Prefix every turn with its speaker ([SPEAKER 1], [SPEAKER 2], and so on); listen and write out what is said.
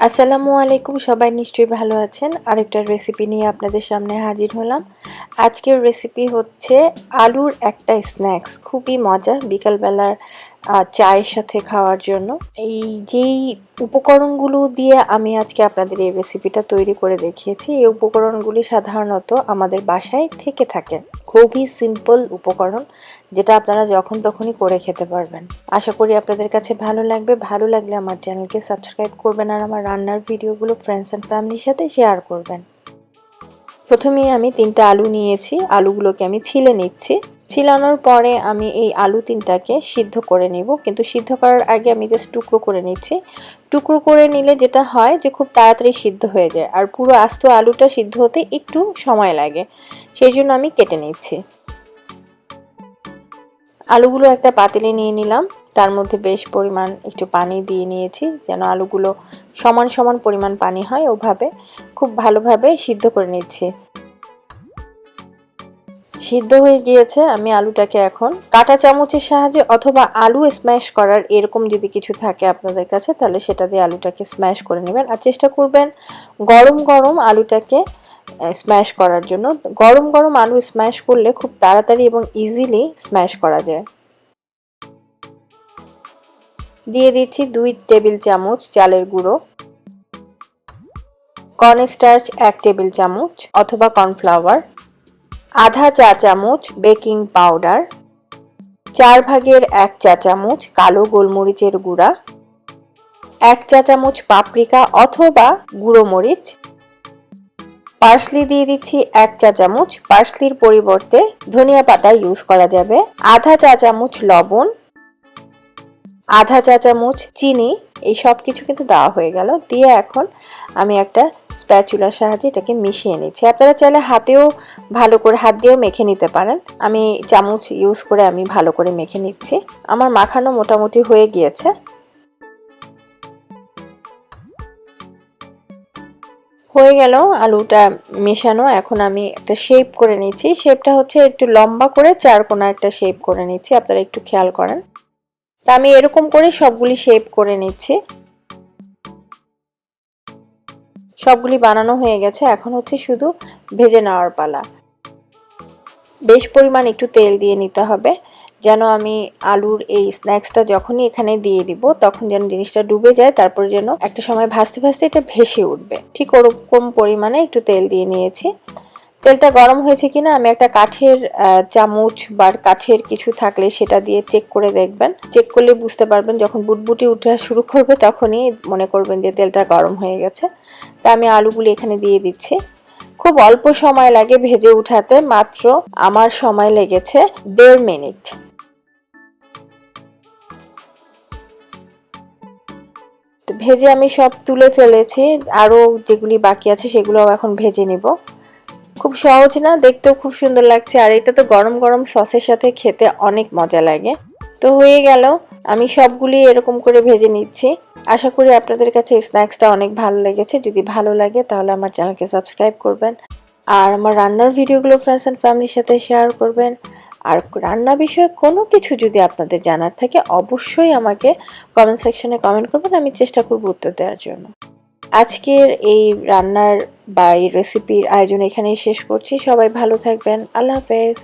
[SPEAKER 1] আসসালামু আলাইকুম, সবাই নিশ্চয়ই ভালো আছেন। আরেকটা রেসিপি নিয়ে আপনাদের সামনে হাজির হলাম। আজকের রেসিপি হচ্ছে আলুর একটা স্ন্যাক্স, খুবই মজা বিকালবেলার চায়ের সাথে খাওয়ার জন্য। এই যেই উপকরণগুলো দিয়ে আমি আজকে আপনাদের এই রেসিপিটা তৈরি করে দেখিয়েছি, এই উপকরণগুলি সাধারণত আমাদের বাসায় থেকে থাকে। খুবই সিম্পল উপকরণ, যেটা আপনারা যখন তখনই করে খেতে পারবেন। আশা করি আপনাদের কাছে ভালো লাগবে। ভালো লাগলে আমার চ্যানেলকে সাবস্ক্রাইব করবেন আর আমার রান্নার ভিডিওগুলো ফ্রেন্ডস অ্যান্ড ফ্যামিলির সাথে শেয়ার করবেন। প্রথমেই আমি 3টা আলু নিয়েছি। আলুগুলোকে আমি ছিলে নিচ্ছি। ছিলানোর পরে আমি এই আলু 3টাকে সিদ্ধ করে নিব, কিন্তু সিদ্ধ করার আগে আমি জাস্ট টুকরো করে নিচ্ছি। টুকরো করে নিলে যেটা হয় যে খুব তাড়াতাড়ি সিদ্ধ হয়ে যায়, আর পুরো আস্ত আলুটা সিদ্ধ হতে একটু সময় লাগে, সেই জন্য আমি কেটে নিচ্ছি। আলুগুলো একটা পাতিলে নিয়ে নিলাম, তার মধ্যে বেশ পরিমাণ একটু পানি দিয়ে নিয়েছি, যেন আলুগুলো সমান সমান পরিমাণ পানি হয়, ওভাবে খুব ভালোভাবে সিদ্ধ করে নিচ্ছি। সিদ্ধ হয়ে গিয়েছে। আমি আলুটাকে এখন কাঁটা চামচের সাহায্যে অথবা আলু স্ম্যাশ করার এরকম যদি কিছু থাকে আপনাদের কাছে, তাহলে সেটা দিয়ে আলুটাকে স্ম্যাশ করে নেবেন। আর চেষ্টা করবেন গরম গরম আলুটাকে স্ম্যাশ করার জন্য। গরম গরম আলু স্ম্যাশ করলে খুব তাড়াতাড়ি এবং ইজিলি স্ম্যাশ করা যায়। দিয়ে দিচ্ছি 2 টেবিল চামচ চালের গুঁড়ো, কর্নস্টার্চ 1 টেবিল চামচ অথবা কর্নফ্লাওয়ার, আধা চা চামচ বেকিং পাউডার, 4 ভাগের 1 চা চামচ কালো গোলমরিচের গুঁড়া, 1 চা চামচ পাপরিকা অথবা গুঁড়ো মরিচ, পার্সলি দিয়ে দিচ্ছি 1 চা চামচ, পার্সলির পরিবর্তে ধনিয়া পাতা ইউজ করা যাবে, আধা চা চামচ লবণ, আধা চা চামচ চিনি। এই সব কিছু কিন্তু দেওয়া হয়ে গেল। দিয়ে এখন আমি একটা স্প্যাচুলার সাহায্যে এটাকে মিশিয়ে নিচ্ছি। আপনারা চাইলে হাতেও ভালো করে হাত দিয়েও মেখে নিতে পারেন। আমি চামচ ইউজ করে আমি ভালো করে মেখে নিচ্ছি। আমার মাখানো মোটামুটি হয়ে গিয়েছে। হয়ে গেল আলুটা মেশানো। এখন আমি একটা শেপ করে নিচ্ছি। শেপটা হচ্ছে একটু লম্বা করে চারকোনা একটা শেপ করে নিচ্ছি, আপনারা একটু খেয়াল করেন। তা আমি এরকম করে সবগুলি শেপ করে নিচ্ছি। সবগুলি বানানো হয়ে গেছে, এখন হচ্ছে শুধু ভেজে নেওয়ার পালা। বেশ পরিমাণ একটু তেল দিয়ে নিতে হবে, যেন আমি আলুর এই স্ন্যাক্সটা যখনই এখানে দিয়ে দিব তখন যেন জিনিসটা ডুবে যায়, তারপর যেন একটা সময় ভাজতে ভাজতে এটা ভেসে উঠবে। ঠিক ওরকম পরিমাণে একটু তেল দিয়ে নিয়েছি। তেলটা গরম হয়েছে কিনা আমি একটা কাঠের চামচ বা কাঠের কিছু থাকলে সেটা দিয়ে চেক করে দেখবেন। চেক করলে বুঝতে পারবেন, যখন বুটবুটি উঠে শুরু করবে তখনই মনে করবেন যে তেলটা গরম হয়ে গেছে। তা আমি আলুগুলি এখানে দিয়ে দিচ্ছি। খুব অল্প সময় লাগে ভেজে উঠাতে, মাত্র আমার সময় লেগেছে 1.5 মিনিট। ভেজে আমি সব তুলে ফেলেছি, আরো যেগুলি বাকি আছে সেগুলো এখন ভেজে নিব। খুব সহজ না, দেখতেও খুব সুন্দর লাগছে, আর এটা তো গরম গরম সসের সাথে খেতে অনেক মজা লাগে। তো হয়ে গেল, আমি সবগুলি এরকম করে ভেজে নিচ্ছি। আশা করি আপনাদের কাছে স্ন্যাক্সটা অনেক ভালো লেগেছে। যদি ভালো লাগে তাহলে আমার চ্যানেলকে সাবস্ক্রাইব করবেন আর আমার রান্নার ভিডিওগুলো ফ্রেন্ডস অ্যান্ড ফ্যামিলির সাথে শেয়ার করবেন। আর রান্না বিষয়ে কোনো কিছু যদি আপনাদের জানার থাকে অবশ্যই আমাকে কমেন্ট সেকশনে কমেন্ট করবেন, আমি চেষ্টা করব উত্তর দেওয়ার জন্য। আজকের এই রান্নার বা এই রেসিপির আয়োজন এখানেই শেষ করছি। সবাই ভালো থাকবেন। আল্লাহ হাফেজ।